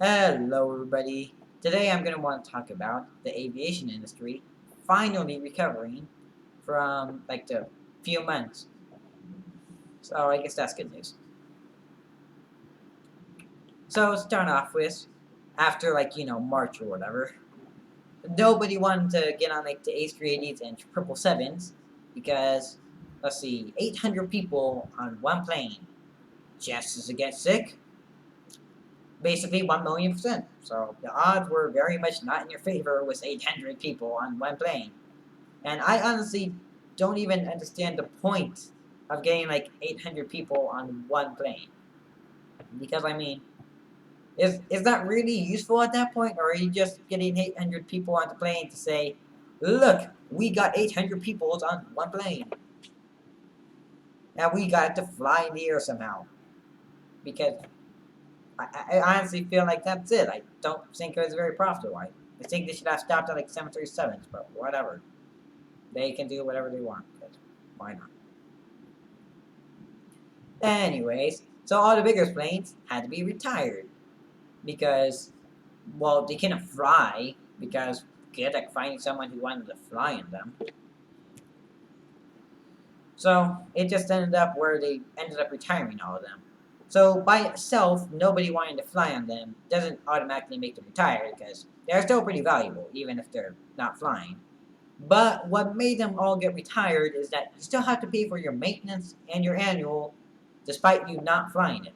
Hello everybody. Today I'm going to want to talk about the aviation industry finally recovering from like the few months. So I guess that's good news. So start off with, after March or whatever, nobody wanted to get on like the A380s and 777s because, let's see, 800 people on one plane. Just to get sick, basically 1,000,000%. So the odds were very much not in your favor with 800 people on one plane. And I honestly don't even understand the point of getting like 800 people on one plane. Because I mean, is that really useful at that point, or are you just getting 800 people on the plane to say, look, we got 800 people on one plane, and we got to fly in the air somehow? Because I honestly feel like that's it. I don't think it was very profitable. I think they should have stopped at like 737s, but whatever. They can do whatever they want. Why not? Anyways, so all the bigger planes had to be retired because, well, they couldn't fly because good like finding someone who wanted to fly in them. So it just ended up where they ended up retiring all of them. So by itself, nobody wanting to fly on them doesn't automatically make them retire because they're still pretty valuable, even if they're not flying. But what made them all get retired is that you still have to pay for your maintenance and your annual despite you not flying it.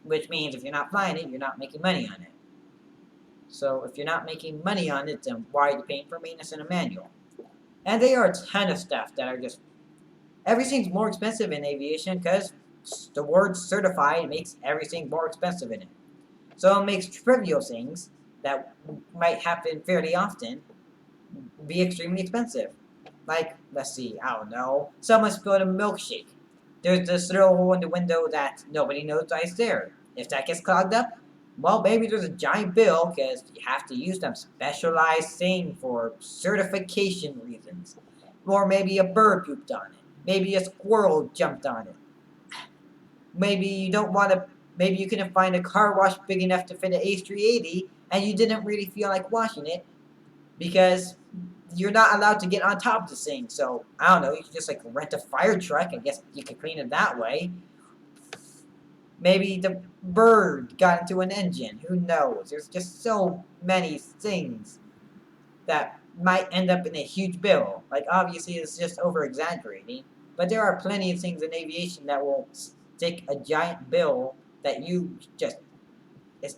Which means if you're not flying it, you're not making money on it. So if you're not making money on it, then why are you paying for maintenance and a manual? And there are a ton of stuff that are just, everything's more expensive in aviation because the word certified makes everything more expensive in it. So it makes trivial things that might happen fairly often be extremely expensive. Like, let's see, I don't know, someone spilled a milkshake. There's this little hole in the window that nobody knows is there. If that gets clogged up, well, maybe there's a giant bill because you have to use some specialized thing for certification reasons. Or maybe a bird pooped on it. Maybe a squirrel jumped on it. Maybe you don't want to. Maybe you couldn't find a car wash big enough to fit an A380, and you didn't really feel like washing it because you're not allowed to get on top of the thing. So I don't know. You could just like rent a fire truck. I guess you could clean it that way. Maybe the bird got into an engine. Who knows? There's just so many things that might end up in a huge bill. Like, obviously, it's just over exaggerating. But there are plenty of things in aviation that will stick a giant bill that you just. It's,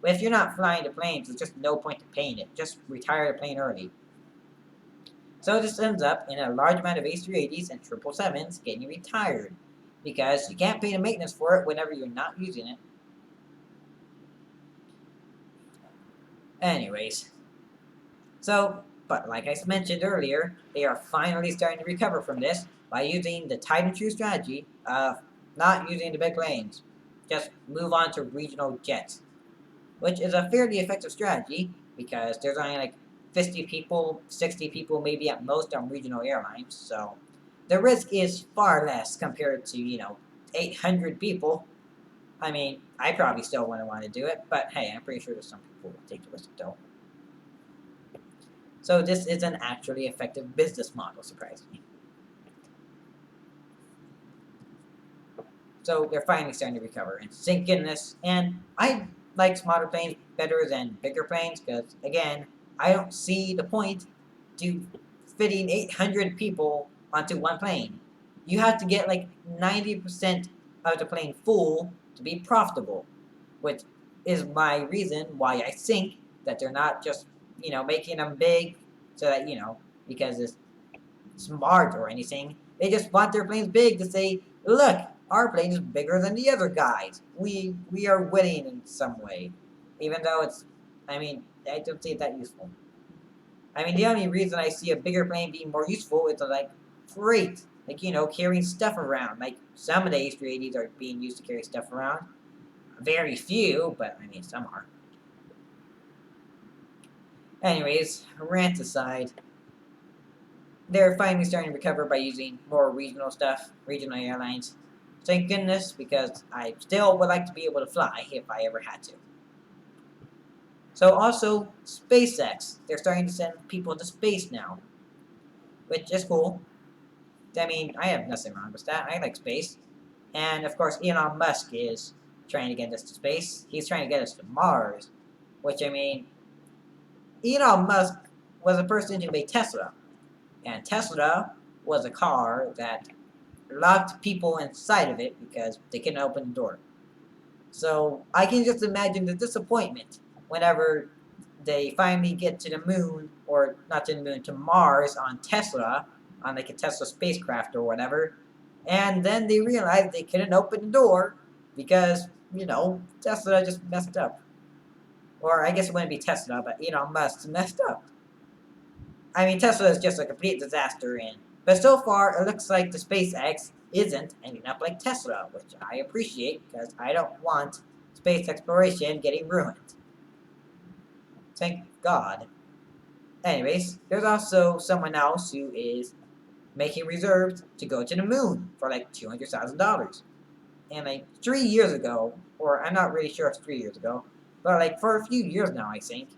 if you're not flying the planes, there's just no point to paying it. Just retire the plane early. So this ends up in a large amount of A380s and 777s getting retired because you can't pay the maintenance for it whenever you're not using it. Anyways, so, but like I mentioned earlier, they are finally starting to recover from this by using the tried and true strategy of not using the big planes. Just move on to regional jets, which is a fairly effective strategy because there's only like 50 people, 60 people maybe at most on regional airlines, so the risk is far less compared to, 800 people. I mean, I probably still wouldn't want to do it, but hey, I'm pretty sure there's some people who will take the risk though. So this is an actually effective business model, surprisingly. So they're finally starting to recover, and thank goodness. And I like smaller planes better than bigger planes because, again, I don't see the point to fitting 800 people onto one plane. You have to get like 90% of the plane full to be profitable, which is my reason why I think that they're not just, making them big so that, because it's smart or anything. They just want their planes big to say, look, our plane is bigger than the other guys. We are winning in some way. Even though it's, I mean, I don't see it that useful. I mean, the only reason I see a bigger plane being more useful is like freight. Like, carrying stuff around. Like, some of the A380s are being used to carry stuff around. Very few, but I mean, some are. Anyways, rant aside, they're finally starting to recover by using more regional stuff, regional airlines. Thank goodness, because I still would like to be able to fly if I ever had to. So also, SpaceX. They're starting to send people to space now, which is cool. I mean, I have nothing wrong with that. I like space. And of course, Elon Musk is trying to get us to space. He's trying to get us to Mars, which I mean, Elon Musk was a person who made Tesla. And Tesla was a car that locked people inside of it because they couldn't open the door. So I can just imagine the disappointment whenever they finally get to the moon, or not to the moon, to Mars on Tesla, on like a Tesla spacecraft or whatever, and then they realize they couldn't open the door because, Tesla just messed up. Or I guess it wouldn't be Tesla, but Musk messed up. I mean, Tesla is just a complete disaster, but so far it looks like the SpaceX isn't ending up like Tesla, which I appreciate because I don't want space exploration getting ruined. Thank God. Anyways, there's also someone else who is making reserves to go to the moon for like $200,000. And like 3 years ago, or I'm not really sure if it's 3 years ago, but like for a few years now, I think,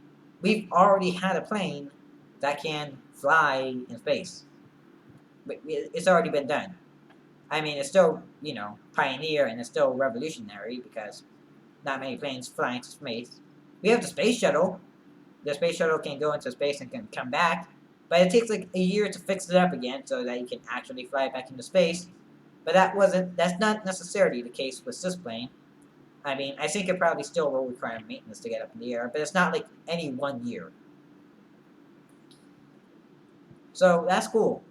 we've already had a plane that can fly in space. But it's already been done. I mean, it's still, pioneer and it's still revolutionary because not many planes fly into space. We have the space shuttle. The space shuttle can go into space and can come back, but it takes like a year to fix it up again so that you can actually fly back into space. But that's not necessarily the case with this plane. I mean, I think it probably still will require maintenance to get up in the air, but it's not like any 1 year. So that's cool.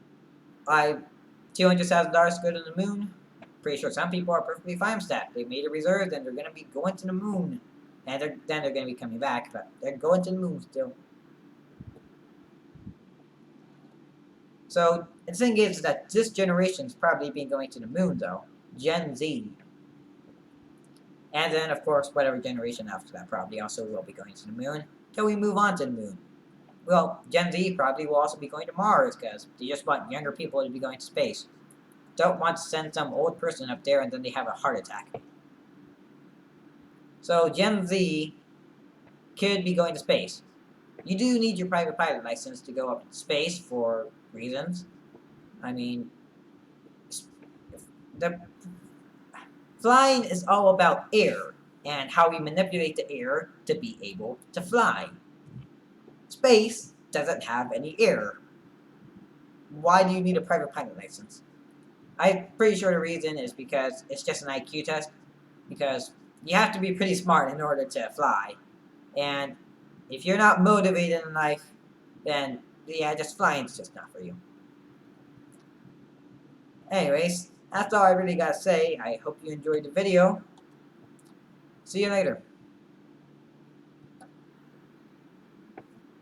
$200,000 to go to the moon. Pretty sure some people are perfectly fine with that. They made a reserve, and they're gonna be going to the moon, and then they're gonna be coming back, but they're going to the moon still. So the thing is that this generation's probably been going to the moon though, Gen Z, and then of course whatever generation after that probably also will be going to the moon. Till we move on to the moon. Well, Gen Z probably will also be going to Mars because they just want younger people to be going to space. Don't want to send some old person up there and then they have a heart attack. So Gen Z could be going to space. You do need your private pilot license to go up in space for reasons. I mean, the flying is all about air and how we manipulate the air to be able to fly. Space doesn't have any air. Why do you need a private pilot license? I'm pretty sure the reason is because it's just an IQ test. Because you have to be pretty smart in order to fly. And if you're not motivated in life, then yeah, just flying's just not for you. Anyways, that's all I really gotta say. I hope you enjoyed the video. See you later.